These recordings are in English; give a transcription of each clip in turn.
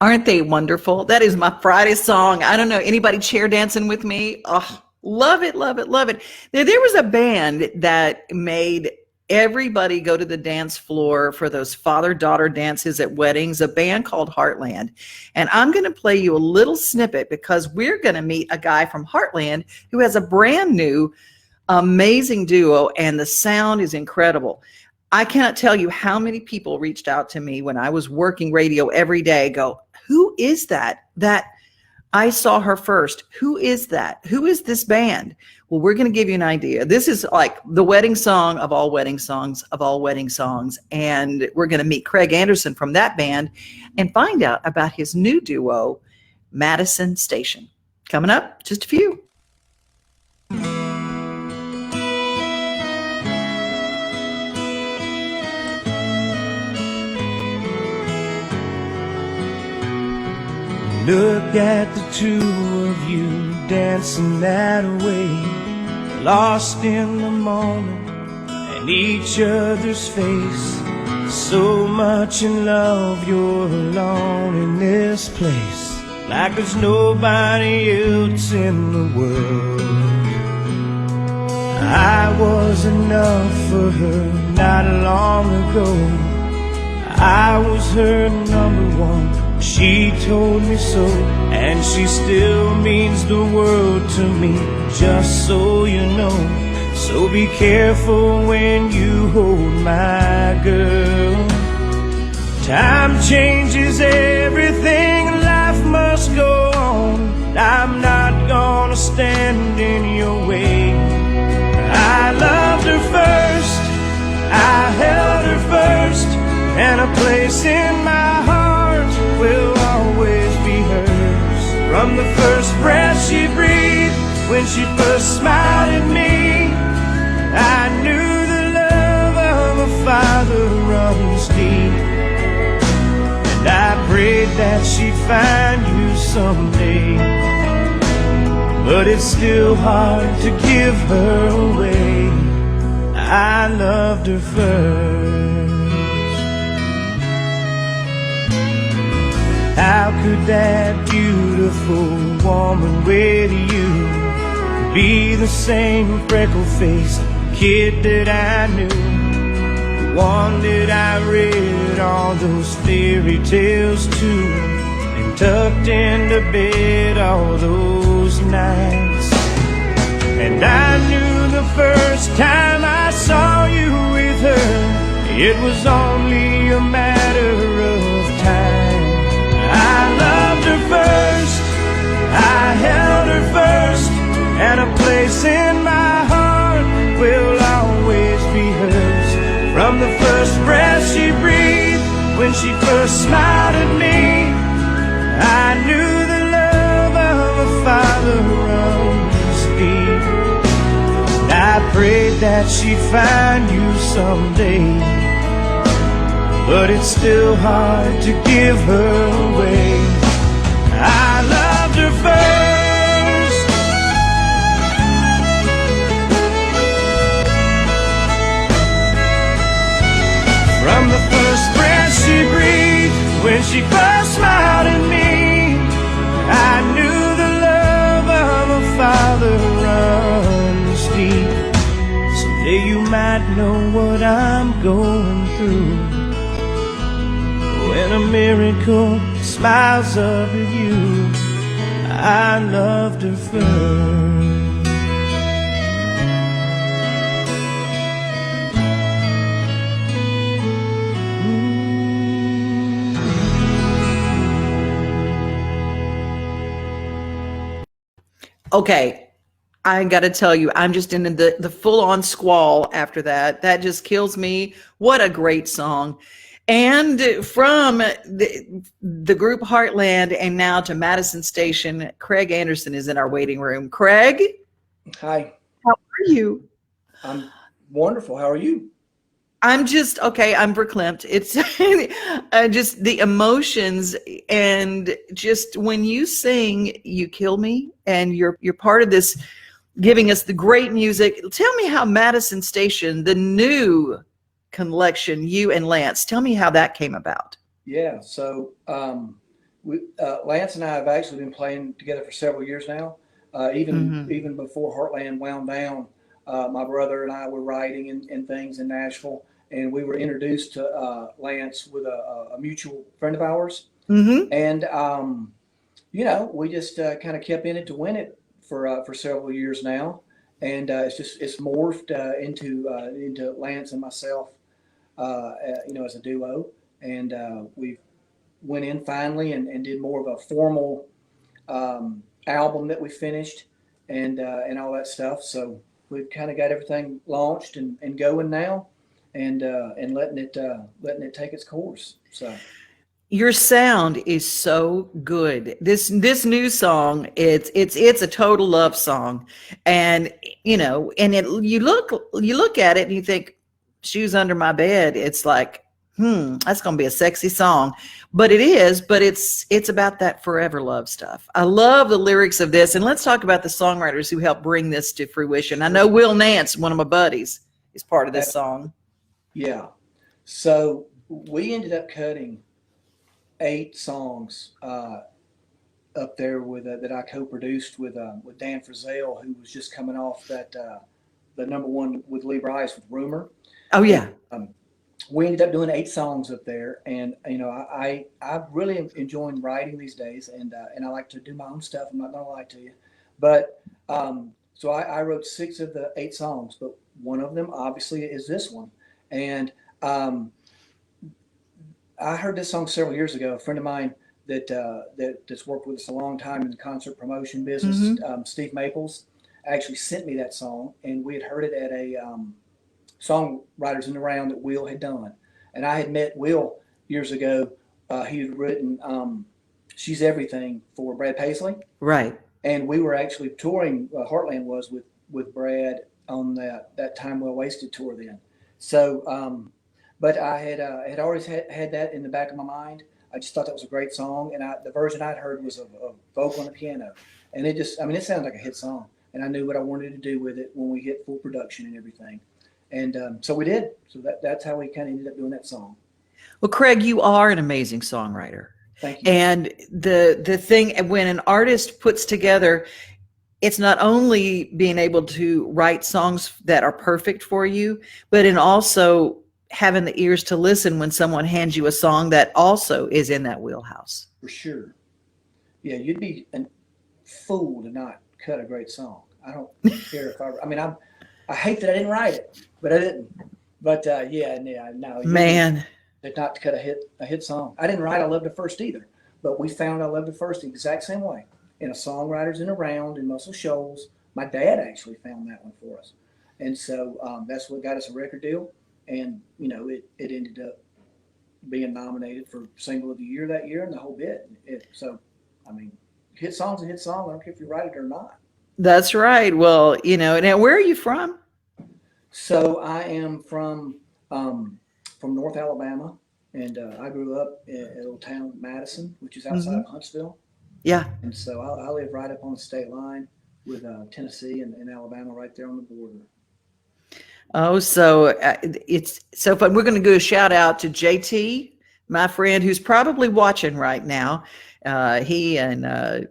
Aren't they wonderful? That is my Friday song. I don't know, anybody chair dancing with me? Oh, love it, love it, love it. There was a band that made everybody go to the dance floor for those father-daughter dances at weddings, a band called Heartland. And I'm going to play you a little snippet because we're going to meet a guy from Heartland who has a brand new, amazing duo, and the sound is incredible. I cannot tell you how many people reached out to me when I was working radio every day, go, who is that? That I saw her first. Who is that? Who is this band? Well, we're going to give you an idea. This is like the wedding song of all wedding songs of all wedding songs. And we're going to meet Craig Anderson from that band and find out about his new duo, Madison Station. Coming up, just a few. Look at the two of you dancing that way, lost in the moment and each other's face. So much in love, you're alone in this place, like there's nobody else in the world. I was enough for her not long ago. I was her number one. She told me so, and she still means the world to me, just so you know. So be careful when you hold my girl. Time changes everything, life must go on. I'm not gonna stand in your way. I loved her first, I held her first, and a place in my heart will always be hers. From the first breath she breathed, when she first smiled at me, I knew the love of a father runs deep. And I prayed that she'd find you someday, but it's still hard to give her away. I loved her first. How could that beautiful woman with you be the same freckle-faced kid that I knew, the one that I read all those fairy tales to, and tucked into bed all those nights? And I knew the first time I saw you with her, it was only a matter of time. I loved her first, I held her first, and a place in my heart will always be hers. From the first breath she breathed, when she first smiled at me, I knew the love of a father runs deep. And I prayed that she'd find you someday, but it's still hard to give her away. I loved her first. From the first breath she breathed, when she first smiled at me, I knew the love of a father runs deep. Someday you might know what I'm going through, when a miracle smiles up at you. I loved her first. Okay, I gotta tell you, I'm just in the full-on squall after that. That just kills me. What a great song. And from the group Heartland and now to Madison Station, Craig Anderson is in our waiting room. Craig? Hi. How are you? I'm wonderful. How are you? I'm just, okay, I'm verklempt. It's just the emotions, and just when you sing, you kill me, and you're part of this, giving us the great music. Tell me how Madison Station, the new collection, you and Lance, tell me how that came about. Yeah, so Lance and I have actually been playing together for several years now. Even before Heartland wound down, my brother and I were writing and things in Nashville, and we were introduced to Lance with a mutual friend of ours, Mm-hmm. and we just kind of kept in it to win it for several years now, and it's morphed into Lance and myself, as a duo, and we went in finally and did more of a formal album that we finished and all that stuff. So we've kind of got everything launched and going now, and letting it take its course. So Your sound is so good. This new song, it's a total love song, and you look at it and you think, "Shoes Under My Bed." It's like, that's going to be a sexy song, but it's about that forever love stuff. I love the lyrics of this, and let's talk about the songwriters who helped bring this to fruition. I know Will Nance, one of my buddies, is part of this song. yeah, so we ended up cutting 8 songs up there with that I co-produced with Dan Frizzell, who was just coming off that the number one with Lee Brice with Rumor. Oh yeah. We ended up doing 8 songs up there, and I really enjoying writing these days, and I like to do my own stuff. I'm not gonna lie to you, but so I wrote 6 of the 8 songs, but one of them obviously is this one, and I heard this song several years ago. A friend of mine that's worked with us a long time in the concert promotion business, Steve Maples, actually sent me that song, and we had heard it at a Songwriters in the Round that Will had done. And I had met Will years ago. He had written She's Everything for Brad Paisley. Right. And we were actually touring, Heartland was with Brad on that Time Well Wasted tour then. So, but I had always had that in the back of my mind. I just thought that was a great song. And the version I'd heard was a vocal on the piano. And it sounded like a hit song. And I knew what I wanted to do with it when we hit full production and everything. And so we did. So that's how we kind of ended up doing that song. Well, Craig, you are an amazing songwriter. Thank you. And the thing, when an artist puts together, it's not only being able to write songs that are perfect for you, but in also having the ears to listen when someone hands you a song that also is in that wheelhouse. For sure. Yeah, you'd be a fool to not cut a great song. I don't care if I hate that I didn't write it, but I didn't. But no. Man. Did not cut a hit song. I didn't write I Loved Her First either, but we found I Loved Her First the exact same way in a Songwriters in a Round in Muscle Shoals. My dad actually found that one for us, and so that's what got us a record deal. And it ended up being nominated for Single of the Year that year and the whole bit. Hit song's a hit song. I don't care if you write it or not. That's right. Well, now where are you from? So I am from North Alabama, and I grew up in a little town, Madison, which is outside of Huntsville. Yeah. And so I live right up on the state line with Tennessee and Alabama, right there on the border. Oh, so it's so fun. We're going to go shout out to JT, my friend, who's probably watching right now. He and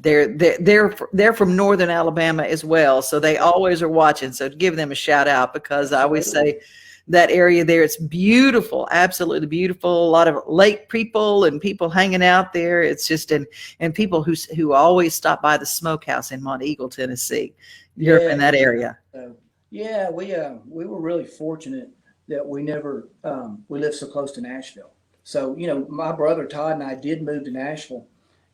they're from Northern Alabama as well, so they always are watching. So give them a shout out, because I always say that area there, it's beautiful, absolutely beautiful. A lot of lake people and people hanging out there. It's just and people who always stop by the smokehouse in Mont Eagle, Tennessee. You're in that area. Yeah, we were really fortunate that we never we lived so close to Nashville. So my brother Todd and I did move to Nashville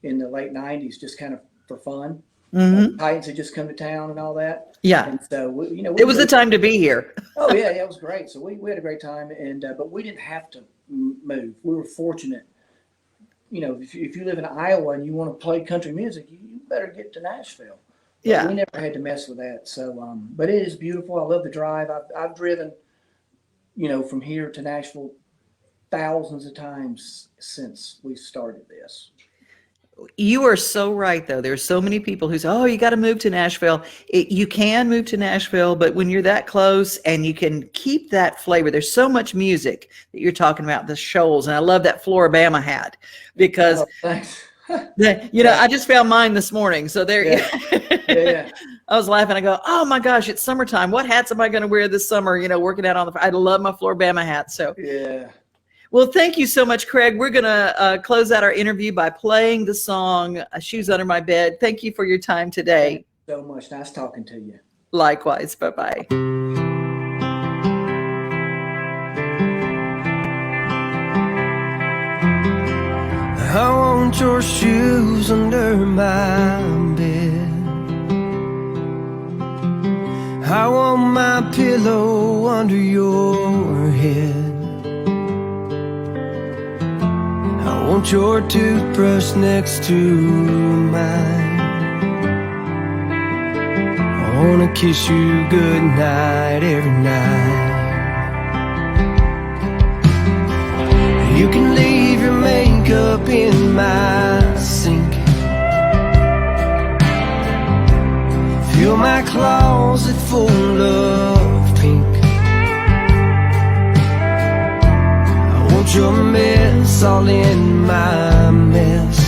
in the late '90s, just kind of for fun. Titans had just come to town and all that. Yeah. And so it was the time to be here. Oh yeah, it was great. So we had a great time, and but we didn't have to move. We were fortunate. If you live in Iowa and you want to play country music, you better get to Nashville. But yeah. We never had to mess with that. So, but it is beautiful. I love the drive. I've driven, from here to Nashville thousands of times since we started this. You are so right, though. There's so many people who say, "Oh, you got to move to Nashville." You can move to Nashville, but when you're that close and you can keep that flavor, there's so much music that you're talking about, the shoals, and I love that Floribama hat because, Oh, thanks. I just found mine this morning. So there, Yeah. I was laughing. I go, "Oh my gosh, it's summertime. What hats am I going to wear this summer?" Working out on I love my Floribama hat. So Yeah. well, thank you so much, Craig. We're going to close out our interview by playing the song Shoes Under My Bed. Thank you for your time today. Thank you so much. Nice talking to you. Likewise. Bye-bye. I want your shoes under my bed. I want my pillow under your head. I want your toothbrush next to mine. I wanna kiss you goodnight every night. You can leave your makeup in my sink. Fill my closet full of pink. I want your mess all in my mess.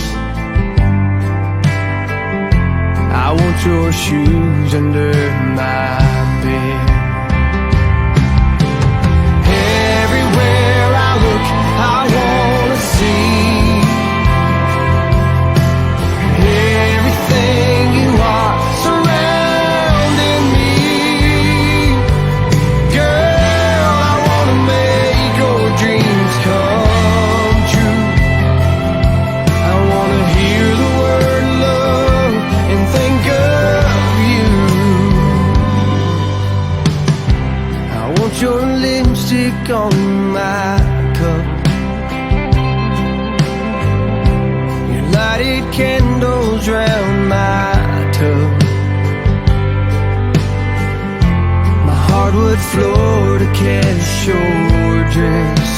I want your shoes under my bed. Everywhere I look, I wanna see everything you are surrounding me. Girl, I wanna make your dreams come true. I wanna hear the word love and think of you. I want your lipstick on my cup. Your lighted candles round my tub. My hardwood floor to catch your dress.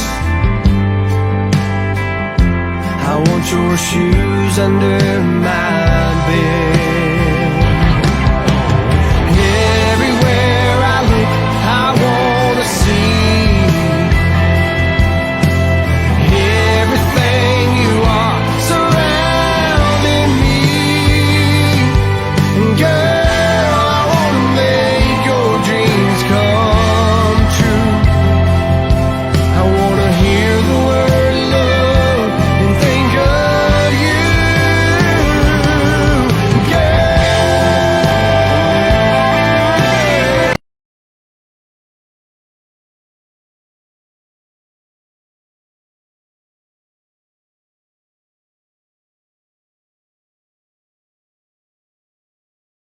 I want your shoes under my bed.